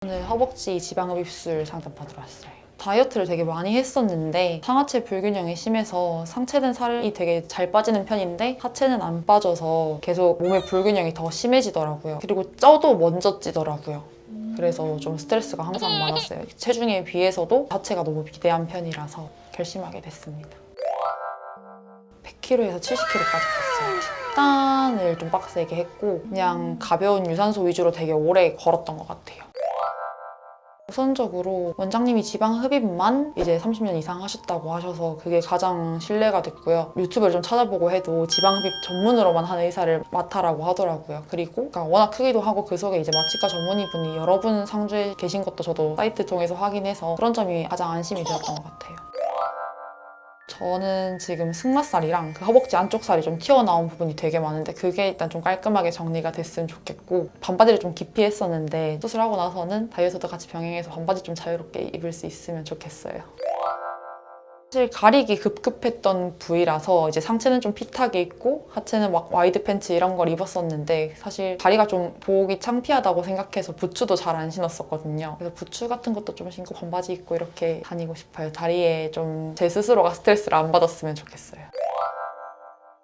오늘 허벅지 지방흡입술 상담 받으러 왔어요. 다이어트를 되게 많이 했었는데 상하체 불균형이 심해서 상체는 살이 되게 잘 빠지는 편인데 하체는 안 빠져서 계속 몸의 불균형이 더 심해지더라고요. 그리고 쪄도 먼저 찌더라고요. 그래서 좀 스트레스가 항상 많았어요. 체중에 비해서도 하체가 너무 비대한 편이라서 결심하게 됐습니다. 100kg에서 70kg까지 뺐어요. 식단을 좀 빡세게 했고 그냥 가벼운 유산소 위주로 되게 오래 걸었던 것 같아요. 우선적으로 원장님이 지방 흡입만 이제 30년 이상 하셨다고 하셔서 그게 가장 신뢰가 됐고요. 유튜브를 좀 찾아보고 해도 지방 흡입 전문으로만 하는 의사를 맡아라고 하더라고요. 그리고 그러니까 워낙 크기도 하고 그 속에 이제 마취과 전문의분이 여러 분 상주에 계신 것도 저도 사이트 통해서 확인해서 그런 점이 가장 안심이 되었던 것 같아요. 저는 지금 승마살이랑 그 허벅지 안쪽 살이 좀 튀어나온 부분이 되게 많은데 그게 일단 좀 깔끔하게 정리가 됐으면 좋겠고 반바지를 좀 깊이 했었는데 수술하고 나서는 다이어트도 같이 병행해서 반바지 좀 자유롭게 입을 수 있으면 좋겠어요. 사실 가리기 급급했던 부위라서 이제 상체는 좀 핏하게 입고 하체는 막 와이드 팬츠 이런 걸 입었었는데 사실 다리가 좀 보기 창피하다고 생각해서 부츠도 잘 안 신었었거든요. 그래서 부츠 같은 것도 좀 신고 반바지 입고 이렇게 다니고 싶어요. 다리에 좀 제 스스로가 스트레스를 안 받았으면 좋겠어요.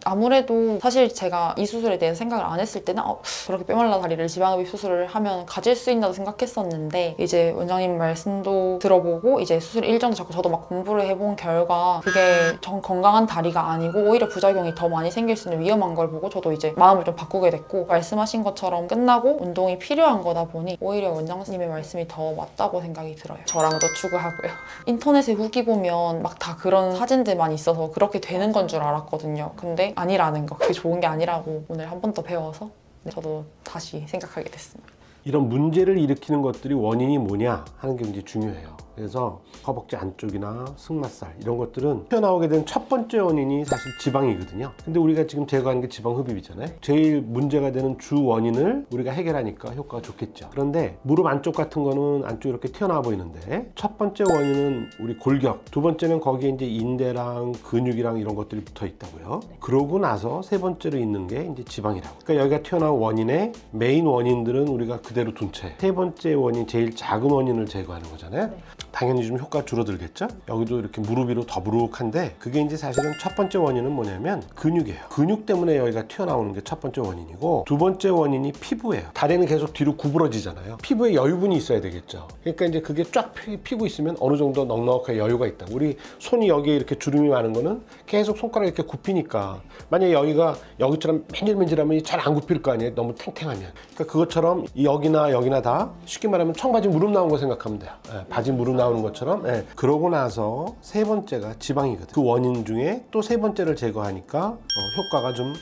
아무래도 사실 제가 이 수술에 대해서 생각을 안 했을 때는 그렇게 뼈말라 다리를 지방흡입 수술을 하면 가질 수 있나도 생각했었는데 이제 원장님 말씀도 들어보고 이제 수술 일정도 잡고 저도 막 공부를 해본 결과 그게 정 건강한 다리가 아니고 오히려 부작용이 더 많이 생길 수 있는 위험한 걸 보고 저도 이제 마음을 좀 바꾸게 됐고 말씀하신 것처럼 끝나고 운동이 필요한 거다 보니 오히려 원장님의 말씀이 더 맞다고 생각이 들어요. 저랑도 추구하고요. 인터넷에 후기 보면 막 다 그런 사진들만 있어서 그렇게 되는 건 줄 알았거든요. 근데 아니라는 거, 그게 좋은 게 아니라고 오늘 한 번 더 배워서 저도 다시 생각하게 됐습니다. 이런 문제를 일으키는 것들이 원인이 뭐냐 하는 게 굉장히 중요해요. 그래서 허벅지 안쪽이나 승마살 이런 것들은 튀어나오게 된 첫 번째 원인이 사실 지방이거든요. 근데 우리가 지금 제거하는 게 지방 흡입이잖아요. 제일 문제가 되는 주 원인을 우리가 해결하니까 효과가 좋겠죠. 그런데 무릎 안쪽 같은 거는 안쪽 이렇게 튀어나와 보이는데 첫 번째 원인은 우리 골격, 두 번째는 거기에 이제 인대랑 근육이랑 이런 것들이 붙어 있다고요. 그러고 나서 세 번째로 있는 게 이제 지방이라고. 그러니까 여기가 튀어나온 원인의 메인 원인들은 우리가 그대로 둔 채 세 번째 원인, 제일 작은 원인을 제거하는 거잖아요. 당연히 좀 효과가 줄어들겠죠? 여기도 이렇게 무릎 위로 더부룩한데 그게 이제 사실은 첫 번째 원인은 뭐냐면 근육이에요. 근육 때문에 여기가 튀어나오는 게 첫 번째 원인이고 두 번째 원인이 피부예요. 다리는 계속 뒤로 구부러지잖아요. 피부에 여유분이 있어야 되겠죠. 그러니까 이제 그게 쫙 피고 있으면 어느 정도 넉넉하게 여유가 있다. 우리 손이 여기에 이렇게 주름이 많은 거는 계속 손가락이 이렇게 굽히니까 만약에 여기가 여기처럼 맨질맨질하면 잘 안 굽힐 거 아니에요. 너무 탱탱하면. 그러니까 그것처럼 여기나 다 쉽게 말하면 청바지 무릎 나온 거 생각하면 돼요. 바지 무릎 나오는 것처럼. 그러고 나서 세 번째가 지방이거든. 그 원인 중에 또 세 번째를 제거하니까 효과가 좀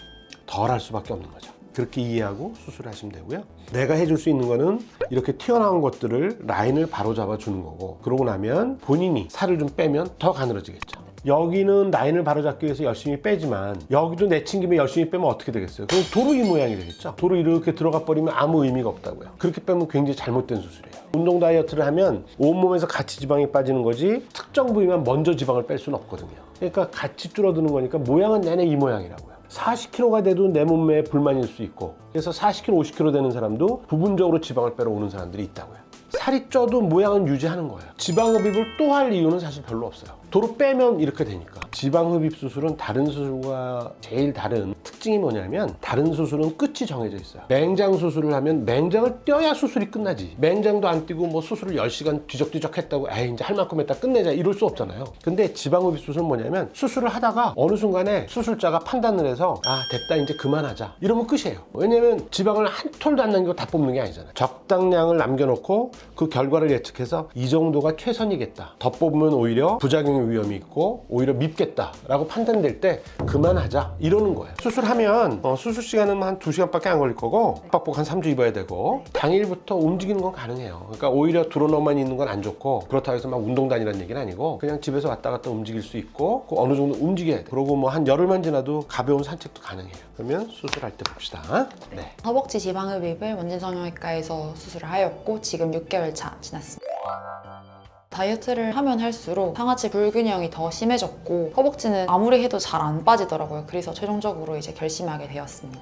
덜 할 수밖에 없는 거죠. 그렇게 이해하고 수술을 하시면 되고요. 내가 해줄 수 있는 거는 이렇게 튀어나온 것들을 라인을 바로 잡아주는 거고 그러고 나면 본인이 살을 좀 빼면 더 가늘어지겠죠. 여기는 라인을 바로잡기 위해서 열심히 빼지만 여기도 내친김에 열심히 빼면 어떻게 되겠어요? 그럼 도로 이 모양이 되겠죠. 도로 이렇게 들어가 버리면 아무 의미가 없다고요. 그렇게 빼면 굉장히 잘못된 수술이에요. 운동 다이어트를 하면 온몸에서 같이 지방이 빠지는 거지 특정 부위만 먼저 지방을 뺄 수는 없거든요. 그러니까 같이 줄어드는 거니까 모양은 내내 이 모양이라고요. 40kg가 돼도 내 몸매에 불만일 수 있고 그래서 40kg, 50kg 되는 사람도 부분적으로 지방을 빼러 오는 사람들이 있다고요. 살이 쪄도 모양은 유지하는 거예요. 지방흡입을 또 할 이유는 사실 별로 없어요. 도로 빼면 이렇게 되니까. 지방흡입 수술은 다른 수술과 제일 다른 특징이 뭐냐면 다른 수술은 끝이 정해져 있어요. 맹장 수술을 하면 맹장을 떼야 수술이 끝나지. 맹장도 안 떼고 뭐 수술을 10시간 뒤적뒤적 했다고 이제 할 만큼 했다 끝내자 이럴 수 없잖아요. 근데 지방흡입 수술은 뭐냐면 수술을 하다가 어느 순간에 수술자가 판단을 해서 됐다 이제 그만하자 이러면 끝이에요. 왜냐면 지방을 한 톨도 안 남기고 다 뽑는 게 아니잖아요. 적당량을 남겨놓고 그 결과를 예측해서 이 정도가 최선이겠다. 더 뽑으면 오히려 부작용의 위험이 있고 오히려 밉겠다라고 판단될 때 그만하자 이러는 거예요. 수술하면 수술 시간은 한 2시간밖에 안 걸릴 거고 빡빡 한 3주 입어야 되고 당일부터 움직이는 건 가능해요. 그러니까 오히려 드러너만 있는 건 안 좋고 그렇다고 해서 막 운동 다니라는 얘기는 아니고 그냥 집에서 왔다 갔다 움직일 수 있고 어느 정도 움직여야 돼. 그러고 뭐 한 열흘만 지나도 가벼운 산책도 가능해요. 그러면 수술할 때 봅시다. 네. 허벅지 지방흡입을 원진성형외과에서 수술을 하였고 지금 6개월 차 지났습니다. 다이어트를 하면 할수록 상하체 불균형이 더 심해졌고 허벅지는 아무리 해도 잘 안 빠지더라고요. 그래서 최종적으로 이제 결심하게 되었습니다.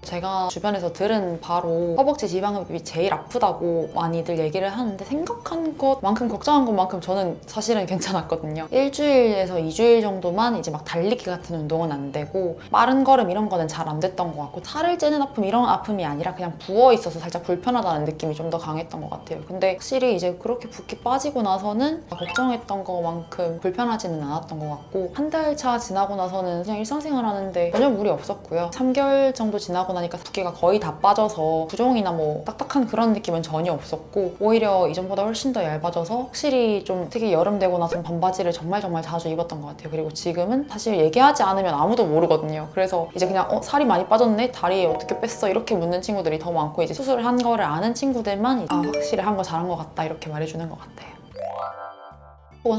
제가 주변에서 들은 바로 허벅지 지방흡입이 제일 아프다고 많이들 얘기를 하는데 생각한 것만큼 걱정한 것만큼 저는 사실은 괜찮았거든요. 일주일에서 2주일 정도만 이제 막 달리기 같은 운동은 안 되고 빠른 걸음 이런 거는 잘 안 됐던 것 같고 살을 찌는 아픔 이런 아픔이 아니라 그냥 부어 있어서 살짝 불편하다는 느낌이 좀 더 강했던 것 같아요. 근데 확실히 이제 그렇게 붓기 빠지고 나서는 걱정했던 것만큼 불편하지는 않았던 것 같고 한 달 차 지나고 나서는 그냥 일상생활 하는데 전혀 무리 없었고요. 3개월 정도 지나고 나니까 붓기가 거의 다 빠져서 부종이나 뭐 딱딱한 그런 느낌은 전혀 없었고 오히려 이전보다 훨씬 더 얇아져서 확실히 좀 특히 여름 되고 나서 반바지를 정말 자주 입었던 것 같아요. 그리고 지금은 사실 얘기하지 않으면 아무도 모르거든요. 그래서 이제 그냥 살이 많이 빠졌네? 다리에 어떻게 뺐어? 이렇게 묻는 친구들이 더 많고 이제 수술을 한 거를 아는 친구들만 확실히 한 거 잘한 것 같다 이렇게 말해주는 것 같아요.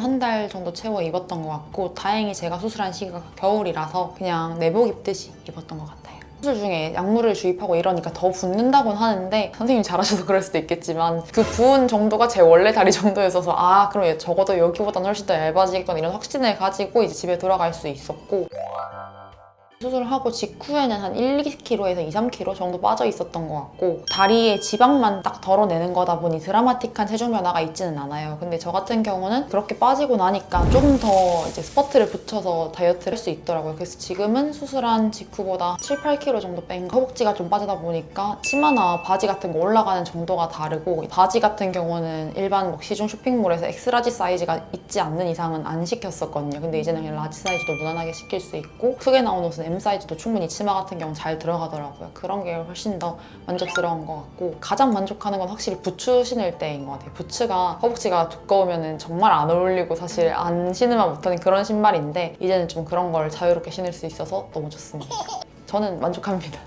한 달 정도 채워 입었던 것 같고 다행히 제가 수술한 시기가 겨울이라서 그냥 내복 입듯이 입었던 것 같아요. 수술 중에 약물을 주입하고 이러니까 더 붓는다곤 하는데 선생님이 잘하셔서 그럴 수도 있겠지만 그 부은 정도가 제 원래 다리 정도였어서 그럼 적어도 여기보다는 훨씬 더 얇아지겠거나 이런 확신을 가지고 이제 집에 돌아갈 수 있었고 수술하고 직후에는 한 1-2kg에서 2-3kg 정도 빠져 있었던 것 같고 다리에 지방만 딱 덜어내는 거다 보니 드라마틱한 체중 변화가 있지는 않아요. 근데 저 같은 경우는 그렇게 빠지고 나니까 조금 더 이제 스퍼트를 붙여서 다이어트를 할 수 있더라고요. 그래서 지금은 수술한 직후보다 7-8kg 정도 뺀 허벅지가 좀 빠지다 보니까 치마나 바지 같은 거 올라가는 정도가 다르고 바지 같은 경우는 일반 뭐 시중 쇼핑몰에서 엑스라지 사이즈가 있지 않는 이상은 안 시켰었거든요. 근데 이제는 그냥 라지 사이즈도 무난하게 시킬 수 있고 크게 나온 옷은 M 사이즈도 충분히 치마 같은 경우는 잘 들어가더라고요. 그런 게 훨씬 더 만족스러운 것 같고 가장 만족하는 건 확실히 부츠 신을 때인 것 같아요. 부츠가 허벅지가 두꺼우면 정말 안 어울리고 사실 안 신으면 못하는 그런 신발인데 이제는 좀 그런 걸 자유롭게 신을 수 있어서 너무 좋습니다. 저는 만족합니다.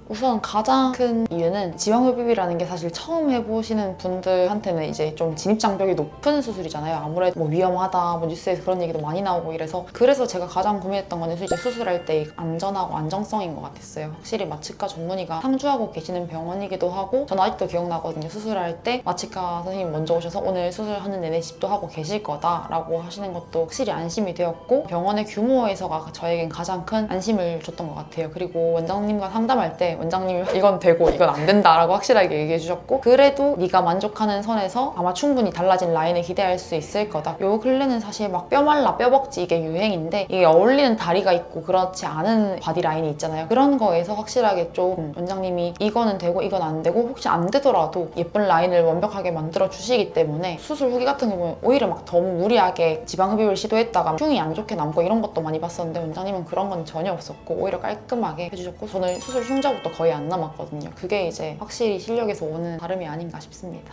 우선 가장 큰 이유는 지방흡입이라는 게 사실 처음 해보시는 분들한테는 이제 좀 진입장벽이 높은 수술이잖아요. 아무래도 뭐 위험하다, 뭐 뉴스에서 그런 얘기도 많이 나오고 그래서 제가 가장 고민했던 거는 이제 수술할 때 안전하고 안정성인 것 같았어요. 확실히 마취과 전문의가 상주하고 계시는 병원이기도 하고 저는 아직도 기억나거든요. 수술할 때 마취과 선생님 먼저 오셔서 오늘 수술하는 내내 집도 하고 계실 거다라고 하시는 것도 확실히 안심이 되었고 병원의 규모에서가 저에겐 가장 큰 안심을 줬던 것 같아요. 그리고 원장님과 상담할 때 원장님이 이건 되고 이건 안 된다라고 확실하게 얘기해 주셨고 그래도 네가 만족하는 선에서 아마 충분히 달라진 라인을 기대할 수 있을 거다. 요 근래는 사실 막 뼈말라 뼈벅지 이게 유행인데 이게 어울리는 다리가 있고 그렇지 않은 바디 라인이 있잖아요. 그런 거에서 확실하게 좀 원장님이 이거는 되고 이건 안 되고 혹시 안 되더라도 예쁜 라인을 완벽하게 만들어 주시기 때문에 수술 후기 같은 경우는 오히려 막 너무 무리하게 지방흡입을 시도했다가 흉이 안 좋게 남고 이런 것도 많이 봤었는데 원장님은 그런 건 전혀 없었고 오히려 깔끔하게 해주셨고 저는 수술 흉자부터 거의 안 남았거든요. 그게 이제 확실히 실력에서 오는 다름이 아닌가 싶습니다.